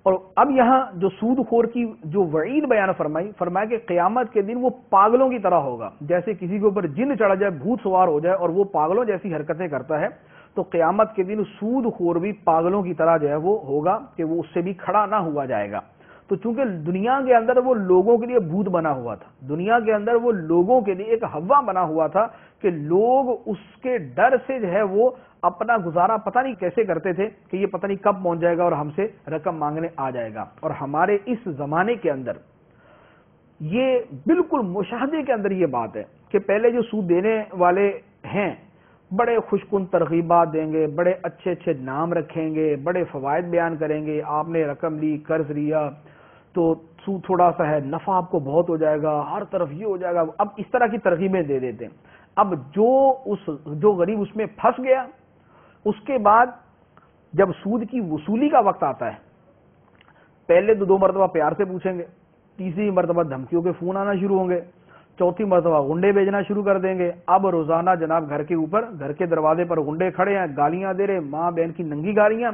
اور اب یہاں جو سود خور کی جو وعید بیان فرمایا کہ قیامت کے دن وہ پاگلوں کی طرح ہوگا، جیسے کسی کے اوپر جن چڑھ جائے، بھوت سوار ہو جائے اور وہ پاگلوں جیسی حرکتیں کرتا ہے، تو قیامت کے دن سود خور بھی پاگلوں کی طرح جو ہے وہ ہوگا کہ وہ اس سے بھی کھڑا نہ ہوا جائے گا۔ تو چونکہ دنیا کے اندر وہ لوگوں کے لیے بھوت بنا ہوا تھا، دنیا کے اندر وہ لوگوں کے لیے ایک ہوا بنا ہوا تھا کہ لوگ اس کے ڈر سے جو ہے وہ اپنا گزارا پتہ نہیں کیسے کرتے تھے کہ یہ پتہ نہیں کب پہنچ جائے گا اور ہم سے رقم مانگنے آ جائے گا۔ اور ہمارے اس زمانے کے اندر یہ بالکل مشاہدے کے اندر یہ بات ہے کہ پہلے جو سود دینے والے ہیں بڑے خوشکن ترغیبات دیں گے، بڑے اچھے اچھے نام رکھیں گے، بڑے فوائد بیان کریں گے، آپ نے رقم لی، قرض لیا تو سود تھوڑا سا ہے، نفع آپ کو بہت ہو جائے گا، ہر طرف یہ ہو جائے گا، اب اس طرح کی ترغیبیں دے دیتے ہیں۔ اب جو غریب اس میں پھنس گیا، اس کے بعد جب سود کی وصولی کا وقت آتا ہے، پہلے تو 2 مرتبہ پیار سے پوچھیں گے، تیسری مرتبہ دھمکیوں کے فون آنا شروع ہوں گے، چوتھی مرتبہ غنڈے بھیجنا شروع کر دیں گے۔ اب روزانہ جناب گھر کے اوپر، گھر کے دروازے پر غنڈے کھڑے ہیں، گالیاں دے رہے، ماں بہن کی ننگی گالیاں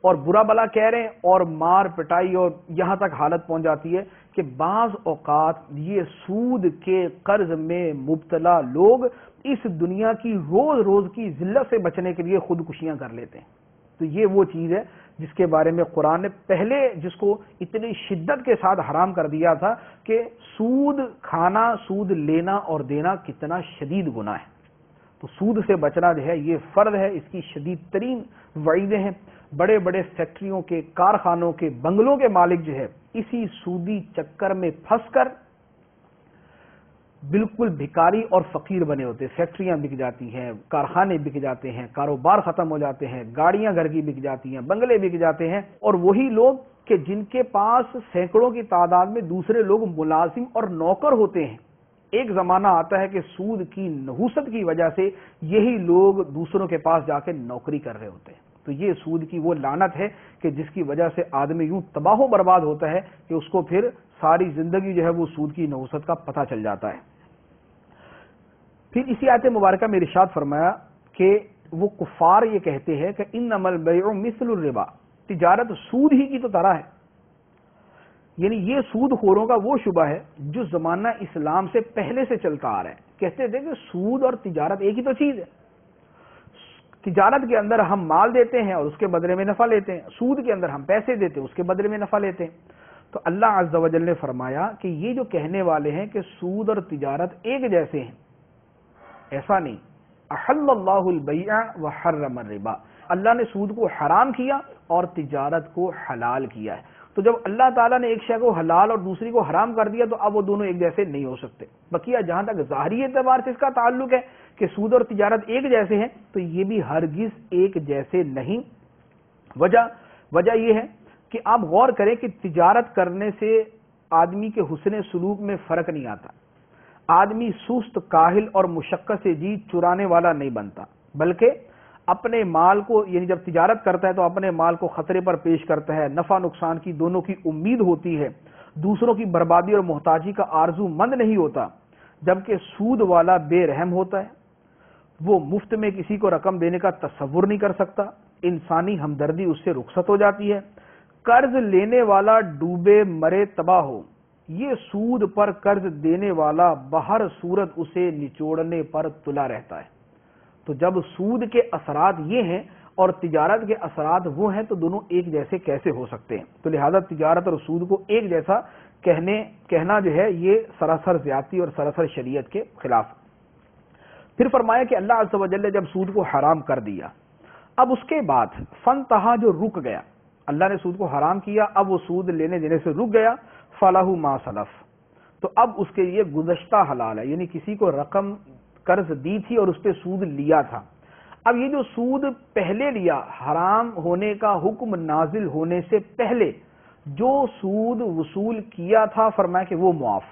اور برا بلا کہہ رہے ہیں اور مار پٹائی، اور یہاں تک حالت پہنچ جاتی ہے کہ بعض اوقات یہ سود کے قرض میں مبتلا لوگ اس دنیا کی روز روز کی ذلت سے بچنے کے لیے خودکشیاں کر لیتے ہیں۔ تو یہ وہ چیز ہے جس کے بارے میں قرآن نے پہلے جس کو اتنی شدت کے ساتھ حرام کر دیا تھا کہ سود کھانا، سود لینا اور دینا کتنا شدید گناہ ہے۔ تو سود سے بچنا جو ہے یہ فرض ہے، اس کی شدید ترین وعیدیں ہیں۔ بڑے بڑے فیکٹریوں کے، کارخانوں کے، بنگلوں کے مالک جو ہے اسی سودی چکر میں پھنس کر بالکل بھکاری اور فقیر بنے ہوتے، فیکٹریاں بک جاتی ہیں، کارخانے بک جاتے ہیں، کاروبار ختم ہو جاتے ہیں، گاڑیاں گھر کی بک جاتی ہیں، بنگلے بک جاتے ہیں، اور وہی لوگ کہ جن کے پاس سینکڑوں کی تعداد میں دوسرے لوگ ملازم اور نوکر ہوتے ہیں، ایک زمانہ آتا ہے کہ سود کی نحوست کی وجہ سے یہی لوگ دوسروں کے پاس جا کے نوکری کر رہے ہوتے ہیں۔ تو یہ سود کی وہ لعنت ہے کہ جس کی وجہ سے آدمی یوں تباہ و برباد ہوتا ہے کہ اس کو پھر ساری زندگی جو ہے وہ سود کی نحوست کا پتہ چل جاتا ہے۔ پھر اسی آیت مبارکہ میں ارشاد فرمایا کہ وہ کفار یہ کہتے ہیں کہ انما البیع مثل الربا، تجارت سود ہی کی تو طرح ہے۔ یعنی یہ سود خوروں کا وہ شبہ ہے جو زمانہ اسلام سے پہلے سے چلتا آ رہا ہے۔ کہتے تھے کہ سود اور تجارت ایک ہی تو چیز ہے، تجارت کے اندر ہم مال دیتے ہیں اور اس کے بدلے میں نفع لیتے ہیں، سود کے اندر ہم پیسے دیتے ہیں اس کے بدلے میں نفع لیتے ہیں۔ تو اللہ عز و جل نے فرمایا کہ یہ جو کہنے والے ہیں کہ سود اور تجارت ایک جیسے ہیں، ایسا نہیں. احل اللہ البیع وحرم الربا، اللہ نے سود کو حرام کیا اور تجارت کو حلال کیا ہے. تو جب اللہ تعالیٰ نے ایک شے کو حلال اور دوسری کو حرام کر دیا تو اب وہ دونوں ایک جیسے نہیں ہو سکتے. بقیہ جہاں تک ظاہری اعتبار سے اس کا تعلق ہے کہ سود اور تجارت ایک جیسے ہیں، تو یہ بھی ہرگز ایک جیسے نہیں. وجہ یہ ہے کہ آپ غور کریں کہ تجارت کرنے سے آدمی کے حسن سلوک میں فرق نہیں آتا. آدمی سست، کاہل اور مشقت سے جی چرانے والا نہیں بنتا، بلکہ اپنے مال کو، یعنی جب تجارت کرتا ہے تو اپنے مال کو خطرے پر پیش کرتا ہے، نفع نقصان کی دونوں کی امید ہوتی ہے، دوسروں کی بربادی اور محتاجی کا آرزو مند نہیں ہوتا. جبکہ سود والا بے رحم ہوتا ہے، وہ مفت میں کسی کو رقم دینے کا تصور نہیں کر سکتا، انسانی ہمدردی اس سے رخصت ہو جاتی ہے. قرض لینے والا ڈوبے مرے تباہ ہو، یہ سود پر قرض دینے والا بہر صورت اسے نچوڑنے پر تلا رہتا ہے. تو جب سود کے اثرات یہ ہیں اور تجارت کے اثرات وہ ہیں تو دونوں ایک جیسے کیسے ہو سکتے ہیں؟ تو لہذا تجارت اور سود کو ایک جیسا کہنا جو ہے یہ سراسر زیادتی اور سراسر شریعت کے خلاف. پھر فرمایا کہ اللہ عز و جل نے جب سود کو حرام کر دیا، اب اس کے بعد فنتہا، جو رک گیا، اللہ نے سود کو حرام کیا، اب وہ سود لینے دینے سے رک گیا، فلہ ما سلف، تو اب اس کے لیے گزشتہ حلال ہے. یعنی کسی کو رقم قرض دی تھی اور اس پہ سود لیا تھا، اب یہ جو سود پہلے لیا، حرام ہونے کا حکم نازل ہونے سے پہلے جو سود وصول کیا تھا، فرمایا کہ وہ معاف.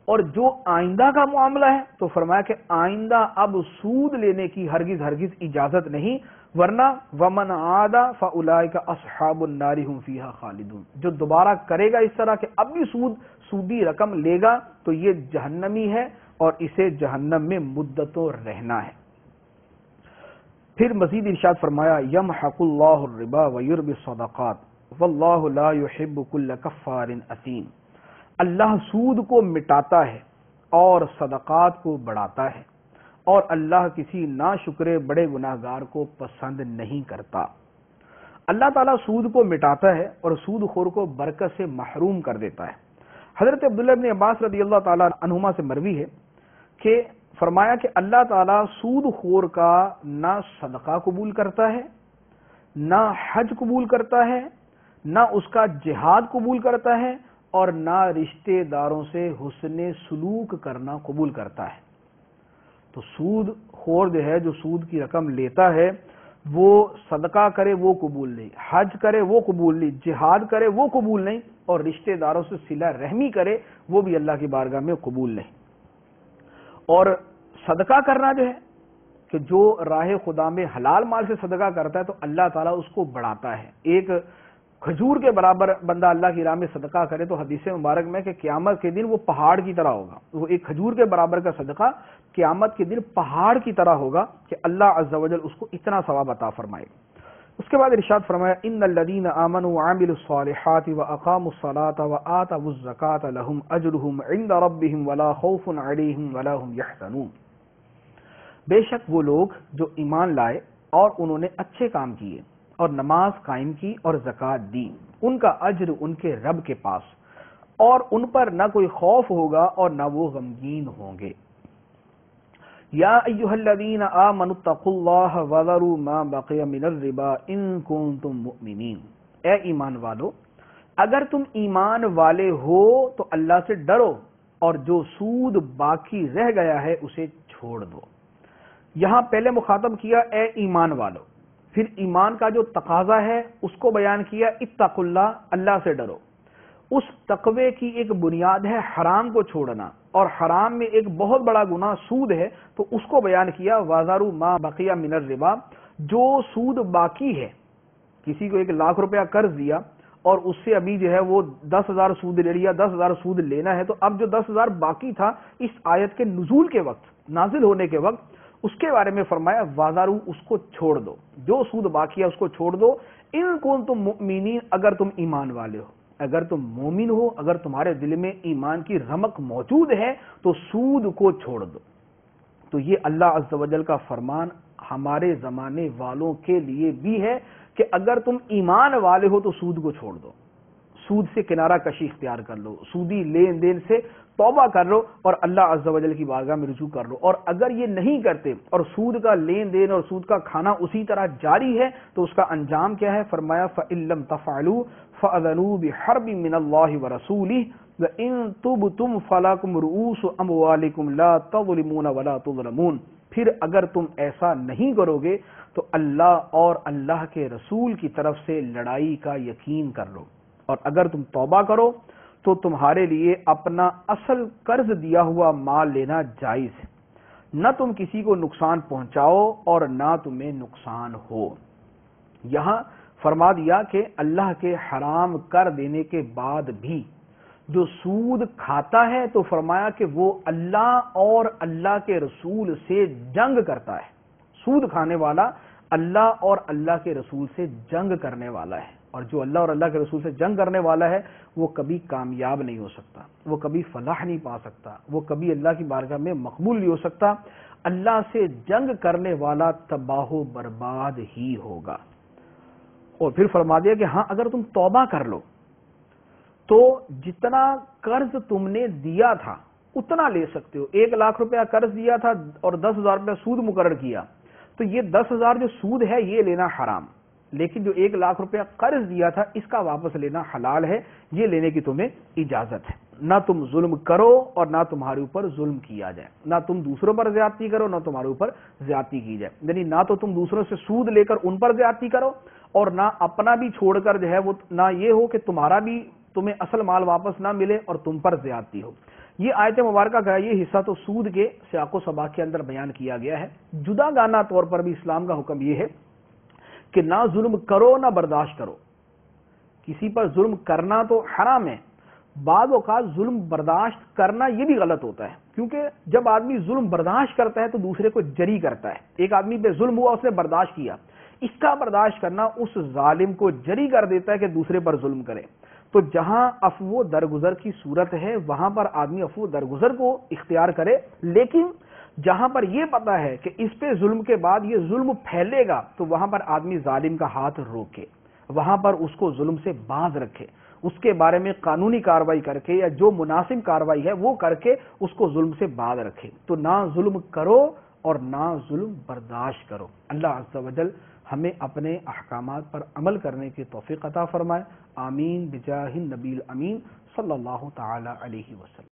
اور جو آئندہ کا معاملہ ہے تو فرمایا کہ آئندہ اب سود لینے کی ہرگز اجازت نہیں، ورنہ ومن عاد فاولئک اصحاب النار هم فیہا خالدون، جو دوبارہ کرے گا اس طرح کہ اب بھی سودی رقم لے گا تو یہ جہنمی ہے اور اسے جہنم میں مدتوں رہنا ہے. پھر مزید ارشاد فرمایا یمحق اللہ الربا ویربی الصدقات واللہ لا یحب کل کفار اثیم، اللہ سود کو مٹاتا ہے اور صدقات کو بڑھاتا ہے اور اللہ کسی ناشکرے بڑے گناہگار کو پسند نہیں کرتا. اللہ تعالیٰ سود کو مٹاتا ہے اور سود خور کو برکت سے محروم کر دیتا ہے. حضرت عبداللہ بن عباس رضی اللہ تعالیٰ عنہما سے مروی ہے کہ فرمایا کہ اللہ تعالیٰ سود خور کا نہ صدقہ قبول کرتا ہے، نہ حج قبول کرتا ہے، نہ اس کا جہاد قبول کرتا ہے اور نہ رشتہ داروں سے حسن سلوک کرنا قبول کرتا ہے. تو سود خور جو ہے، جو سود کی رقم لیتا ہے، وہ صدقہ کرے وہ قبول نہیں، حج کرے وہ قبول نہیں، جہاد کرے وہ قبول نہیں، اور رشتہ داروں سے صلہ رحمی کرے وہ بھی اللہ کی بارگاہ میں قبول نہیں. اور صدقہ کرنا جو ہے کہ جو راہ خدا میں حلال مال سے صدقہ کرتا ہے تو اللہ تعالیٰ اس کو بڑھاتا ہے. ایک کھجور کے برابر بندہ اللہ کی راہ میں صدقہ کرے تو حدیث مبارک میں کہ قیامت کے دن وہ پہاڑ کی طرح ہوگا. وہ ایک کھجور کے برابر کا صدقہ قیامت کے دن پہاڑ کی طرح ہوگا کہ اللہ عز و جل اس کو اتنا ثواب عطا فرمائے. اس کے بعد ارشاد فرمایا ان الذین آمنوا وعملوا الصالحات واقاموا الصلاة وآتوا الزکاة لهم اجرهم عند ربهم ولا خوف علیہم ولا هم یحزنون، بے شک وہ لوگ جو ایمان لائے اور انہوں نے اچھے کام کیے اور نماز قائم کی اور زکوٰۃ دی، ان کا اجر ان کے رب کے پاس، اور ان پر نہ کوئی خوف ہوگا اور نہ وہ غمگین ہوں گے. یا ایھا الذین آمنوا اتقوا اللہ وذروا ما بقی من الربا ان کنتم مؤمنین، اے ایمان والو اگر تم ایمان والے ہو تو اللہ سے ڈرو اور جو سود باقی رہ گیا ہے اسے چھوڑ دو. یہاں پہلے مخاطب کیا اے ایمان والو، پھر ایمان کا جو تقاضا ہے اس کو بیان کیا اتقوا اللہ، اللہ سے ڈرو. اس تقوی کی ایک بنیاد ہے حرام کو چھوڑنا، اور حرام میں ایک بہت بڑا گناہ سود ہے تو اس کو بیان کیا وَذَرُوا مَا بَقِيَ مِنَ الرِّبَا، جو سود باقی ہے. کسی کو 1,00,000 روپیہ قرض دیا اور اس سے ابھی جو ہے وہ 10,000 سود لے لیا، 10,000 سود لینا ہے، تو اب جو 10,000 باقی تھا اس آیت کے نزول کے وقت، نازل ہونے کے وقت، اس کے بارے میں فرمایا وَذَرُوا، اس کو چھوڑ دو، جو سود باقی ہے اس کو چھوڑ دو. ان کنتم مؤمنین، اگر تم ایمان والے ہو، اگر تم مومن ہو، اگر تمہارے دل میں ایمان کی رمق موجود ہے تو سود کو چھوڑ دو. تو یہ اللہ عز و جل کا فرمان ہمارے زمانے والوں کے لیے بھی ہے کہ اگر تم ایمان والے ہو تو سود کو چھوڑ دو. سود سے کنارہ کشی اختیار کر لو، سودی لین دین سے توبہ کر لو اور اللہ عز و جل کی بارگاہ میں رجوع کر لو. اور اگر یہ نہیں کرتے اور سود کا لین دین اور سود کا کھانا اسی طرح جاری ہے تو اس کا انجام کیا ہے؟ فرمایا فَإِن لَّمْ تَفْعَلُوا فَأَذَنُوا بِحَرْبٍ مِّنَ اللَّهِ وَرَسُولِهِ وَإِن تُبْتُمْ فَلَكُمْ رُءُوسُ أَمْوَالِكُمْ لَا تَظْلِمُونَ وَلَا تُظْلَمُونَ. پھر اگر تم ایسا نہیں کرو گے تو اللہ اور اللہ کے رسول کی طرف سے لڑائی کا یقین کر لو، اور اگر تم توبہ کرو تو تمہارے لیے اپنا اصل قرض دیا ہوا مال لینا جائز ہے، نہ تم کسی کو نقصان پہنچاؤ اور نہ تمہیں نقصان ہو. یہاں فرما دیا کہ اللہ کے حرام کر دینے کے بعد بھی جو سود کھاتا ہے تو فرمایا کہ وہ اللہ اور اللہ کے رسول سے جنگ کرتا ہے. سود کھانے والا اللہ اور اللہ کے رسول سے جنگ کرنے والا ہے، اور جو اللہ اور اللہ کے رسول سے جنگ کرنے والا ہے وہ کبھی کامیاب نہیں ہو سکتا، وہ کبھی فلاح نہیں پا سکتا، وہ کبھی اللہ کی بارگاہ میں مقبول نہیں ہو سکتا. اللہ سے جنگ کرنے والا تباہ و برباد ہی ہوگا. اور پھر فرما دیا کہ ہاں اگر تم توبہ کر لو تو جتنا قرض تم نے دیا تھا اتنا لے سکتے ہو. 1,00,000 روپیہ قرض دیا تھا اور 10,000 روپیہ سود مقرر کیا تو یہ 10,000 جو سود ہے یہ لینا حرام، لیکن جو 1,00,000 روپیہ قرض دیا تھا اس کا واپس لینا حلال ہے، یہ لینے کی تمہیں اجازت ہے. نہ تم ظلم کرو اور نہ تمہارے اوپر ظلم کیا جائے، نہ تم دوسروں پر زیادتی کرو نہ تمہارے اوپر زیادتی کی جائے. یعنی نہ تو تم دوسروں سے سود لے کر ان پر زیادتی کرو اور نہ اپنا بھی چھوڑ کر جو ہے وہ نہ یہ ہو کہ تمہارا بھی تمہیں اصل مال واپس نہ ملے اور تم پر زیادتی ہو. یہ آیت مبارکہ کا یہ حصہ تو سود کے سیاق و سباق کے اندر بیان کیا گیا ہے. جدا گانہ طور پر بھی اسلام کا حکم یہ ہے کہ نہ ظلم کرو نہ برداشت کرو. کسی پر ظلم کرنا تو حرام ہے، بعض اوقات ظلم برداشت کرنا یہ بھی غلط ہوتا ہے، کیونکہ جب آدمی ظلم برداشت کرتا ہے تو دوسرے کو جری کرتا ہے. ایک آدمی پہ ظلم ہوا، اس نے برداشت کیا، اس کا برداشت کرنا اس ظالم کو جری کر دیتا ہے کہ دوسرے پر ظلم کرے. تو جہاں عفو درگزر کی صورت ہے وہاں پر آدمی عفو درگزر کو اختیار کرے، لیکن جہاں پر یہ پتا ہے کہ اس پہ ظلم کے بعد یہ ظلم پھیلے گا تو وہاں پر آدمی ظالم کا ہاتھ روکے، وہاں پر اس کو ظلم سے باز رکھے، اس کے بارے میں قانونی کارروائی کر کے یا جو مناسب کارروائی ہے وہ کر کے اس کو ظلم سے باز رکھے. تو نہ ظلم کرو اور نہ ظلم برداشت کرو. اللہ عز و جل ہمیں اپنے احکامات پر عمل کرنے کی توفیق عطا فرمائے. آمین بجاہ النبی الامین صلی اللہ تعالی علیہ وسلم.